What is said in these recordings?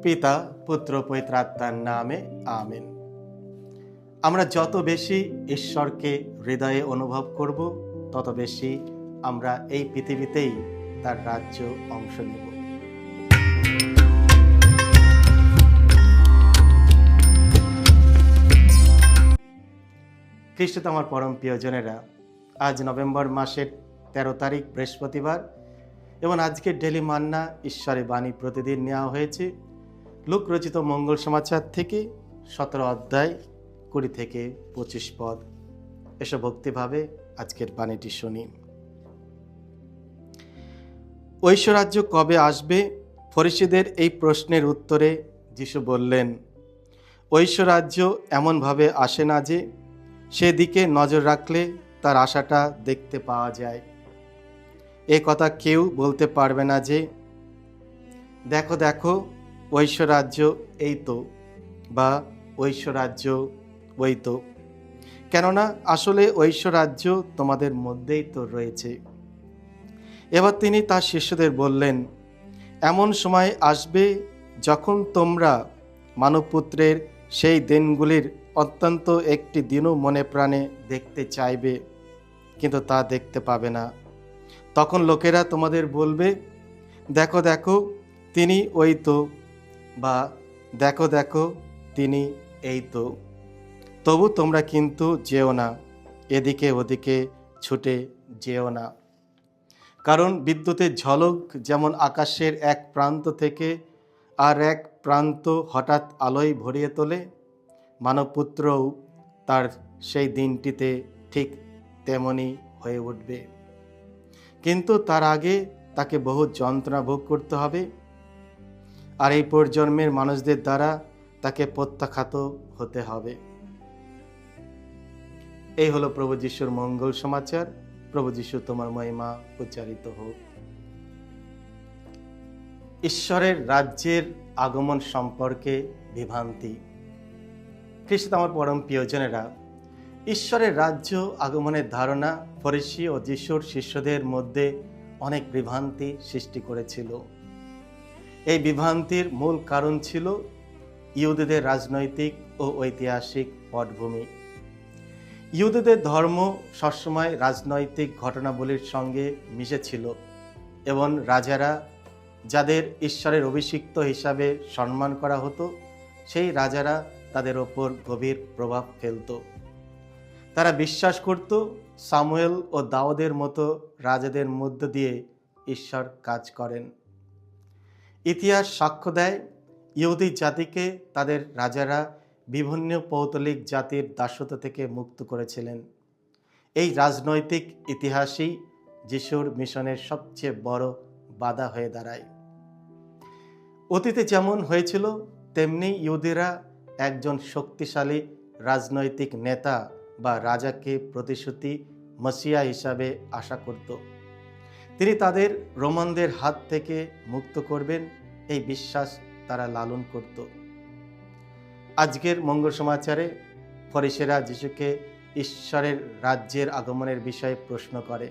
পিতা পুত্র পবিত্রাত্মার নামে আমেন। আমরা যত বেশি ঈশ্বরকে হৃদয়ে অনুভব করব, তত বেশি আমরা এই পৃথিবীতেই তার রাজ্য অংশ নেব। খ্রিস্টতে আমার পরম প্রিয়জনেরা, আজ নভেম্বর মাসের 13 তারিখ বৃহস্পতিবার এবং আজকের ডেলি মান্না ঈশ্বরের বাণী প্রতিদিন নেওয়া হয়েছে লূক রচিত মঙ্গল সমাচার থেকে 17 অধ্যায় 20 থেকে 25 পদ। এসব ভক্তিভাবে আজকের বাণীটি শুনি। ঐশ্বরাজ্য কবে আসবে? ফরিসীদের এই প্রশ্নের উত্তরে যিশু বললেন, ঐশ্বরাজ্য এমনভাবে আসে না যে সেদিকে নজর রাখলে তার আশাটা দেখতে পাওয়া যায়। এ কথা কেউ বলতে পারবে না যে দেখো দেখো ঐশ্বরাজ্য এই তো, বা ঐশ্বরাজ্য ওই তো, কেননা আসলে ঐশ্বরাজ্য তোমাদের মধ্যেই তো রয়েছে। এবার তিনি তার শিষ্যদের বললেন, এমন সময় আসবে যখন তোমরা মানবপুত্রের সেই দিনগুলির অত্যন্ত একটি দিনও মনে প্রাণে দেখতে চাইবে, কিন্তু তা দেখতে পাবে না। তখন লোকেরা তোমাদের বলবে, দেখো দেখো তিনি ওই তো, বা দেখো দেখো তিনি এই তো। তবু তোমরা কিন্তু যেও না, এদিকে ওদিকে ছুটে যেও না। কারণ বিদ্যুতের ঝলক যেমন আকাশের এক প্রান্ত থেকে আর এক প্রান্ত হঠাৎ আলোয় ভরিয়ে তোলে, মানবপুত্রও তার সেই দিনটিতে ঠিক তেমনি হয়ে উঠবে। কিন্তু তার আগে তাকে বহু যন্ত্রণা ভোগ করতে হবে, আর এই পরজন্মের মানুষদের দ্বারা তাকে প্রত্যাখ্যাত হতে হবে। এই হলো প্রভু যিশুর মঙ্গল সমাচার। প্রভু যিশু তোমার মহিমা উচ্চারিত হোক। ঈশ্বরের রাজ্যের আগমন সম্পর্কে বিভ্রান্তি। খ্রিস্ট আমার পরম প্রিয়জনেরা, ঈশ্বরের রাজ্য আগমনের ধারণা ফরিসী ও যিশুর শিষ্যদের মধ্যে অনেক বিভ্রান্তি সৃষ্টি করেছিল। এই বিভ্রান্তির মূল কারণ ছিল ইহুদিদের রাজনৈতিক ও ঐতিহাসিক পটভূমি। ইহুদিদের ধর্ম সবসময় রাজনৈতিক ঘটনাবলীর সঙ্গে মিশেছিল এবং রাজারা, যাদের ঈশ্বরের অভিষিক্ত হিসাবে সম্মান করা হতো, সেই রাজারা তাদের ওপর গভীর প্রভাব ফেলত। তারা বিশ্বাস করত সামুয়েল ও দাউদের মতো রাজাদের মধ্য দিয়ে ঈশ্বর কাজ করেন। ইতিহাস সাক্ষ্য দেয়, ইহুদি জাতিকে তাদের রাজারা বিভিন্ন পৌত্তলিক জাতির দাসত্ব থেকে মুক্ত করেছিলেন। এই রাজনৈতিক ইতিহাসই যিশুর মিশনের সবচেয়ে বড় বাধা হয়ে দাঁড়ায়। অতীতে যেমন হয়েছিল, তেমনি ইহুদিরা একজন শক্তিশালী রাজনৈতিক নেতা বা রাজাকে প্রতিশ্রুতি মসিয়া হিসাবে আশা করত। তিনি তাদের রোমানদের হাত থেকে মুক্ত করবেন, এই বিশ্বাস তারা লালন করত। আজকের মঙ্গল সমাচারে ফরিসীরা যিশুকে ঈশ্বরের রাজ্যের আগমনের বিষয়ে প্রশ্ন করে।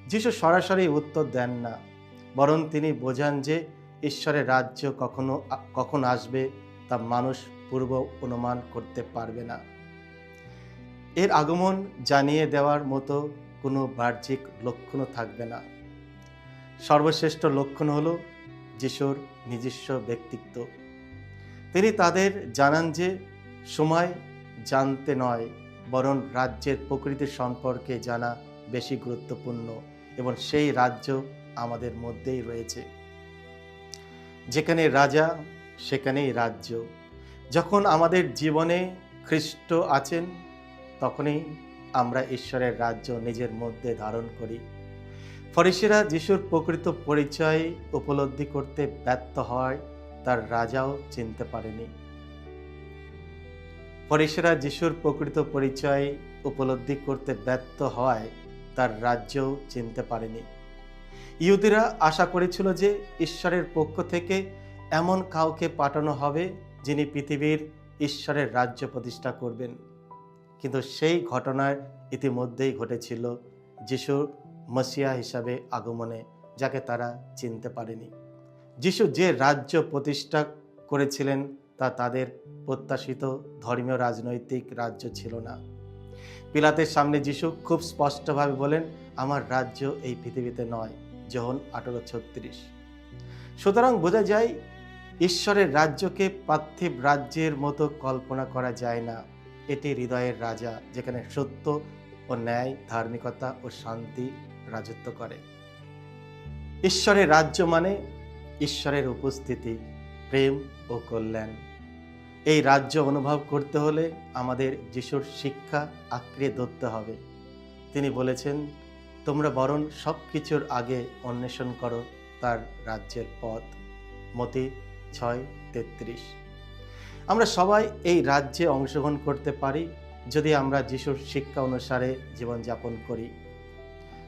যিশু সরাসরি উত্তর দেন না, বরং তিনি বোঝান যে ঈশ্বরের রাজ্য কখন আসবে তা মানুষ পূর্ব অনুমান করতে পারবে না। এর আগমন জানিয়ে দেওয়ার মতো কোনো বাহ্যিক লক্ষণও থাকবে না। সর্বশ্রেষ্ঠ লক্ষণ হলো যিশুর নিজস্ব ব্যক্তিত্ব। তিনি তাদের জানান যে সময় জানতে নয়, বরং রাজ্যের প্রকৃতি সম্পর্কে জানা বেশি গুরুত্বপূর্ণ, এবং সেই রাজ্য আমাদের মধ্যেই রয়েছে। যেখানে রাজা সেখানেই রাজ্য। যখন আমাদের জীবনে খ্রিস্ট আছেন, তখনই আমরা ঈশ্বরের রাজ্য নিজের মধ্যে ধারণ করি। ফরিসীরা যিশুর প্রকৃত পরিচয় উপলব্ধি করতে ব্যর্থ হয়, তার রাজাও চিনতে পারেনি। ফরিসীরা যিশুর প্রকৃত পরিচয় উপলব্ধি করতে ব্যর্থ হয়, তার রাজ্যও চিনতে পারেনি। ইহুদিরা আশা করেছিল যে ঈশ্বরের পক্ষ থেকে এমন কাউকে পাঠানো হবে যিনি পৃথিবীর ঈশ্বরের রাজ্য প্রতিষ্ঠা করবেন। কিন্তু সেই ঘটনার ইতিমধ্যেই ঘটেছিল যিশুর মসিয়া হিসাবে আগমনে, যাকে তারা চিনতে পারেনি। যিশু যে রাজ্য প্রতিষ্ঠা করেছিলেন তা তাদের প্রত্যাশিত ধর্মীয় রাজনৈতিক রাজ্য ছিল না। পিলাতের সামনে যিশু খুব স্পষ্টভাবে বলেন, আমার রাজ্য এই পৃথিবীতে নয়। যোহন 18:36। সুতরাং বোঝা যায় ঈশ্বরের রাজ্যকে পার্থিব রাজ্যের মতো কল্পনা করা যায় না। এটি হৃদয়ের রাজা, যেখানে সত্য ও ন্যায়, ধার্মিকতা ও শান্তি রাজত্ব করে। ঈশ্বরের রাজ্য মানে ঈশ্বরের উপস্থিতি, প্রেম ও কল্যাণ। এই রাজ্য অনুভব করতে হলে আমাদের যিশুর শিক্ষা আঁকড়ে ধরতে হবে। তিনি বলেছেন, তোমরা বরং সব কিছুর আগে অন্বেষণ করো তার রাজ্যের পথ। মতি 6:33। আমরা সবাই এই রাজ্যে অংশগ্রহণ করতে পারি যদি আমরা যিশুর শিক্ষা অনুসারে জীবনযাপন করি।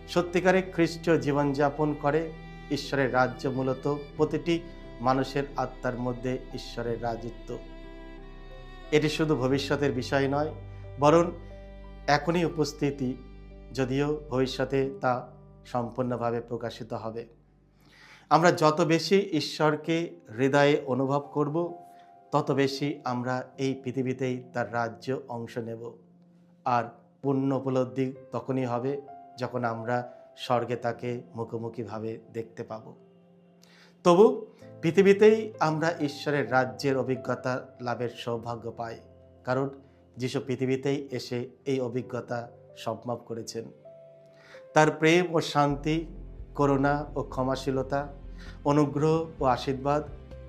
সত্যিকারে খ্রিস্টীয় জীবনযাপন করে ঈশ্বরের রাজ্য মূলত প্রতিটি মানুষের আত্মার মধ্যে ঈশ্বরের রাজত্ব। এটি শুধু ভবিষ্যতের বিষয় নয়, বরং এখনই উপস্থিতি, যদিও ভবিষ্যতে তা সম্পূর্ণভাবে প্রকাশিত হবে। আমরা যত বেশি ঈশ্বরকে হৃদয়ে অনুভব করব, তত বেশি আমরা এই পৃথিবীতেই তার রাজ্য অংশ নেব। আর পূর্ণ উপলব্ধি তখনই হবে যখন আমরা স্বর্গে তাকে মুখোমুখিভাবে দেখতে পাব। তবু পৃথিবীতেই আমরা ঈশ্বরের রাজ্যের অভিজ্ঞতা লাভের সৌভাগ্য পাই, কারণ যিশু পৃথিবীতেই এসে এই অভিজ্ঞতা সম্ভব করেছেন। তার প্রেম ও শান্তি, করুণা ও ক্ষমাশীলতা, অনুগ্রহ ও আশীর্বাদ,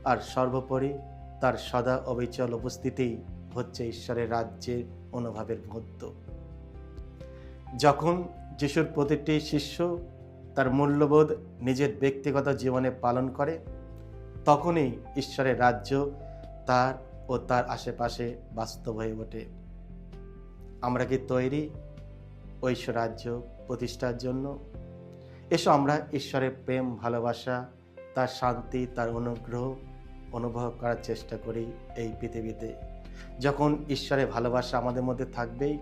আর সর্বোপরি তার সদা অবিচল উপস্থিতি হচ্ছে ঈশ্বরের রাজ্যের অনুভবের মধ্য। যখন যিশুর প্রতিটি শিষ্য তার মূল্যবোধ নিজের ব্যক্তিগত জীবনে পালন করে, তখনই ঈশ্বরের রাজ্য তার ও তার আশেপাশে বাস্তব হয়ে ওঠে। আমরা কি তৈরি ঐশ্বর রাজ্য প্রতিষ্ঠার জন্য? এসো আমরা ঈশ্বরের প্রেম, ভালোবাসা, তার শান্তি, তার অনুগ্রহ অনুভব করার চেষ্টা করি এই পৃথিবীতে। যখন ঈশ্বরের ভালোবাসা আমাদের মধ্যে থাকবেই,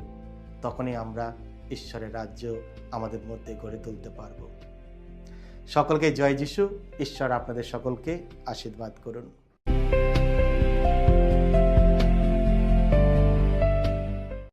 তখনই আমরা ঈশ্বরের রাজ্য আমাদের মধ্যে গড়ে তুলতে পারব। সকলকে জয় যিশু। ঈশ্বর আপনাদের সকলকে আশীর্বাদ করুন।